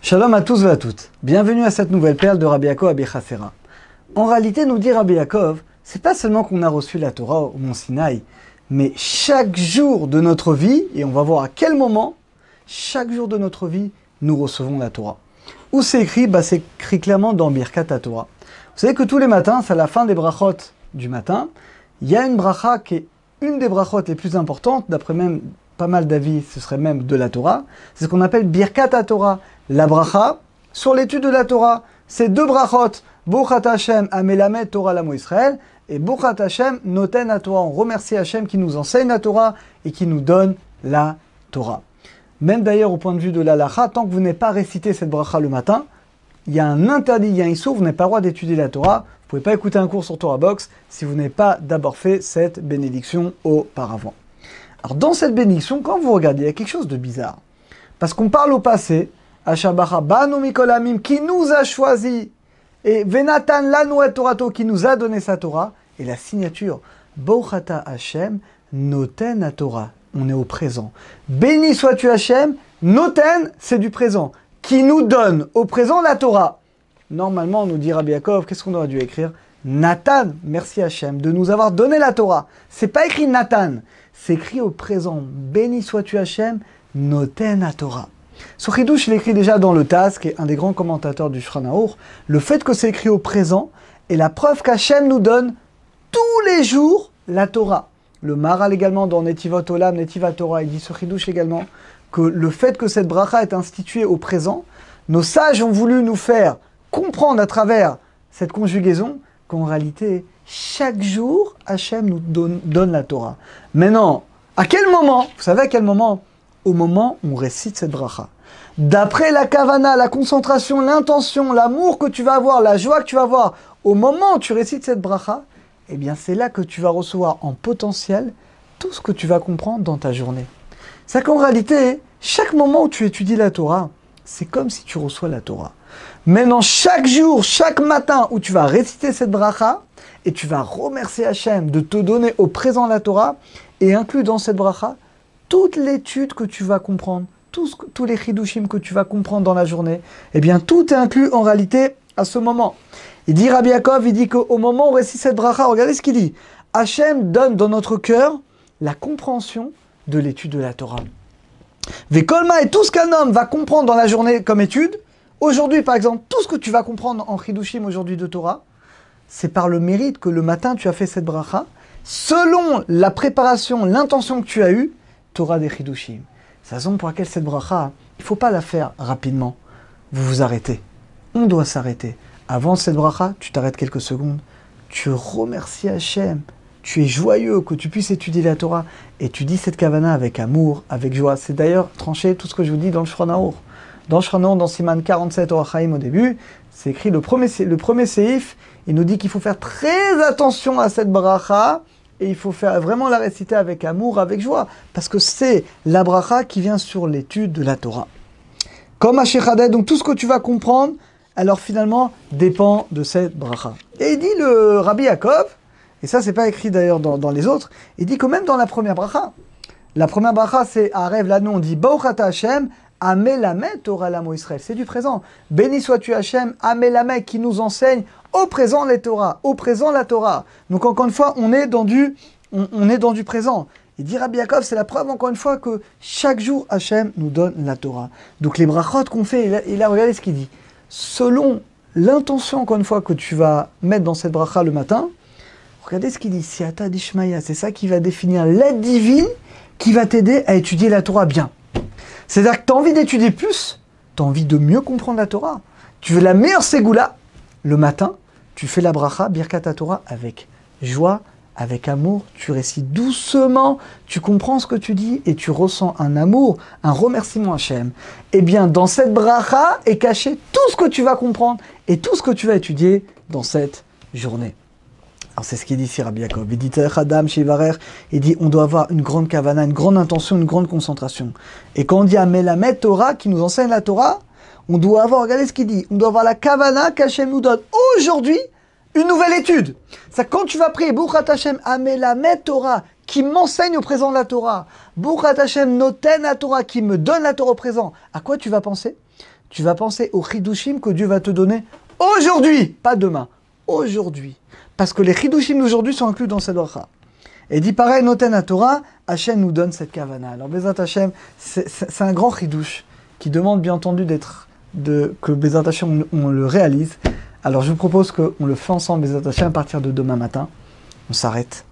Shalom à tous et à toutes. Bienvenue à cette nouvelle perle de Rabbi Yaakov Abéchasera. En réalité, nous dit Rabbi Yaakov, c'est pas seulement qu'on a reçu la Torah au Mont Sinaï, mais chaque jour de notre vie, et on va voir à quel moment, chaque jour de notre vie, nous recevons la Torah. Où c'est écrit? C'est écrit clairement dans Birkat HaTorah. Vous savez que tous les matins, c'est à la fin des brachot du matin, il y a une bracha qui est une des brachot les plus importantes, d'après même pas mal d'avis, ce serait même de la Torah. C'est ce qu'on appelle Birkat HaTorah. La bracha sur l'étude de la Torah. C'est deux brachot. Bochat Hashem Amelamed Torah Lamo Israël et Bochat Hashem Noten HaTorah. On remercie Hashem qui nous enseigne la Torah et qui nous donne la Torah. Même d'ailleurs au point de vue de l'Halacha, tant que vous n'avez pas récité cette bracha le matin, il y a un interdit, il y a un issur, vous n'avez pas le droit d'étudier la Torah. Vous ne pouvez pas écouter un cours sur Torah Box si vous n'avez pas d'abord fait cette bénédiction auparavant. Alors dans cette bénédiction, quand vous regardez, il y a quelque chose de bizarre. Parce qu'on parle au passé, Ashabacha Banu Mikolamim, qui nous a choisi, et Venatan Lanu et Torato, qui nous a donné sa Torah, et la signature, Bochata Hashem, Noten à Torah. On est au présent. Béni sois-tu Hashem, Noten, c'est du présent, qui nous donne au présent la Torah. Normalement, on nous dit Rabbi Yaakov, qu'est-ce qu'on aurait dû écrire? Nathan, merci Hashem, de nous avoir donné la Torah. C'est pas écrit Nathan, c'est écrit au présent. Béni sois-tu Hashem, Noten à Torah. Ce chidouche, il écrit déjà dans le Taz, qui est un des grands commentateurs du Shulchan Aruch, le fait que c'est écrit au présent est la preuve qu'Hachem nous donne tous les jours la Torah. Le Maharal également dans Netivot Olam, Netivat Torah, il dit ce chidouche également que le fait que cette bracha est instituée au présent, nos sages ont voulu nous faire comprendre à travers cette conjugaison qu'en réalité, chaque jour, Hachem nous donne la Torah. Maintenant, à quel moment? Vous savez à quel moment? Au moment où on récite cette bracha. D'après la kavana, la concentration, l'intention, l'amour que tu vas avoir, la joie que tu vas avoir, au moment où tu récites cette bracha, eh bien c'est là que tu vas recevoir en potentiel tout ce que tu vas comprendre dans ta journée. C'est qu'en réalité, chaque moment où tu étudies la Torah, c'est comme si tu reçois la Torah. Maintenant, chaque jour, chaque matin où tu vas réciter cette bracha, et tu vas remercier Hachem de te donner au présent la Torah, et inclus dans cette bracha, toute l'étude que tu vas comprendre, tous les chidushim que tu vas comprendre dans la journée, eh bien tout est inclus en réalité à ce moment. Il dit Rabbi Yaakov, il dit qu'au moment où on récite cette bracha, regardez ce qu'il dit. Hachem donne dans notre cœur la compréhension de l'étude de la Torah. Vekolma et tout ce qu'un homme va comprendre dans la journée comme étude, aujourd'hui par exemple, tout ce que tu vas comprendre en chidushim aujourd'hui de Torah, c'est par le mérite que le matin tu as fait cette bracha, selon la préparation, l'intention que tu as eue, Torah des chidushim. C'est la raison pour laquelle cette bracha, il ne faut pas la faire rapidement. Vous vous arrêtez. On doit s'arrêter. Avant cette bracha, tu t'arrêtes quelques secondes. Tu remercies Hachem. Tu es joyeux que tu puisses étudier la Torah. Et tu dis cette kavana avec amour, avec joie. C'est d'ailleurs tranché tout ce que je vous dis dans le Shulchan Aruch. Dans le Shulchan Aruch, dans Siman 47 Orach Chaim au début, c'est écrit le premier séif. Il nous dit qu'il faut faire très attention à cette bracha. Et il faut vraiment la réciter avec amour, avec joie, parce que c'est la bracha qui vient sur l'étude de la Torah. Comme Hashechadeh, donc tout ce que tu vas comprendre, alors finalement, dépend de cette bracha. Et il dit le Rabbi Yaakov, et ça c'est pas écrit d'ailleurs dans les autres, il dit que même dans la première bracha c'est Arev, là nous on dit Bochat Hashem, Amelamed Torah Lamo Israël, c'est du présent. Béni sois-tu Hashem, Amelamed, qui nous enseigne au présent les Torah, au présent la Torah. Donc encore une fois, on est dans du présent. Il dit Rabbi Yaakov, c'est la preuve encore une fois que chaque jour Hachem nous donne la Torah. Donc les brachot qu'on fait, et là regardez ce qu'il dit. Selon l'intention encore une fois que tu vas mettre dans cette bracha le matin, regardez ce qu'il dit, Siata Dishmaya, c'est ça qui va définir l'aide divine qui va t'aider à étudier la Torah bien. C'est-à-dire que tu as envie d'étudier plus, tu as envie de mieux comprendre la Torah. Tu veux la meilleure ségoula, le matin, tu fais la bracha, Birkat HaTorah, avec joie, avec amour, tu récites doucement, tu comprends ce que tu dis et tu ressens un amour, un remerciement à Hachem. Eh bien, dans cette bracha est caché tout ce que tu vas comprendre et tout ce que tu vas étudier dans cette journée. Alors c'est ce qu'il dit ici Rabbi Yaakov. Il dit Adam Shivarer, il dit on doit avoir une grande kavana, une grande intention, une grande concentration. Et quand on dit Amelamed Torah, qui nous enseigne la Torah, on doit avoir, regardez ce qu'il dit, on doit avoir la kavana qu'Hachem nous donne aujourd'hui, une nouvelle étude. C'est quand tu vas prier Bochat Hashem Amelamed Torah, qui m'enseigne au présent la Torah, Bochat Hashem Noten la Torah, qui me donne la Torah au présent, à quoi tu vas penser? tu vas penser au chidushim que Dieu va te donner aujourd'hui, pas demain, aujourd'hui. Parce que les chidushim d'aujourd'hui sont inclus dans cette bracha. Et dit pareil, Noten à Torah, Hachem nous donne cette kavana. Alors Bezat Hachem, c'est un grand chidush qui demande bien entendu que Bezat Hachem on le réalise. Alors je vous propose qu'on le fait ensemble, Bezat Hachem, à partir de demain matin. On s'arrête.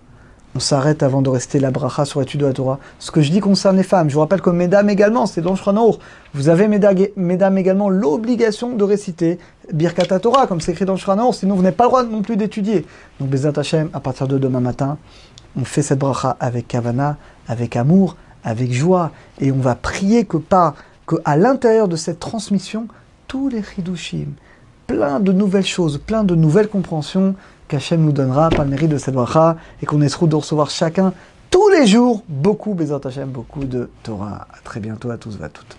On s'arrête avant de rester la bracha sur l'étude de la Torah. Ce que je dis concerne les femmes. Je vous rappelle que mesdames également, c'est dans le Shulchan Aruch. Vous avez, mesdames également, l'obligation de réciter Birkat Torah, comme c'est écrit dans le Shulchan Aruch. Sinon, vous n'avez pas le droit non plus d'étudier. Donc, Bezat Hachem, à partir de demain matin, on fait cette bracha avec kavana, avec amour, avec joie. Et on va prier qu'à l'intérieur de cette transmission, tous les chidushim, plein de nouvelles choses, plein de nouvelles compréhensions, qu'Hachem nous donnera par le mérite de cette bracha et qu'on ait de recevoir chacun tous les jours beaucoup, Bezat Hachem, beaucoup de Torah. À très bientôt à tous et à toutes.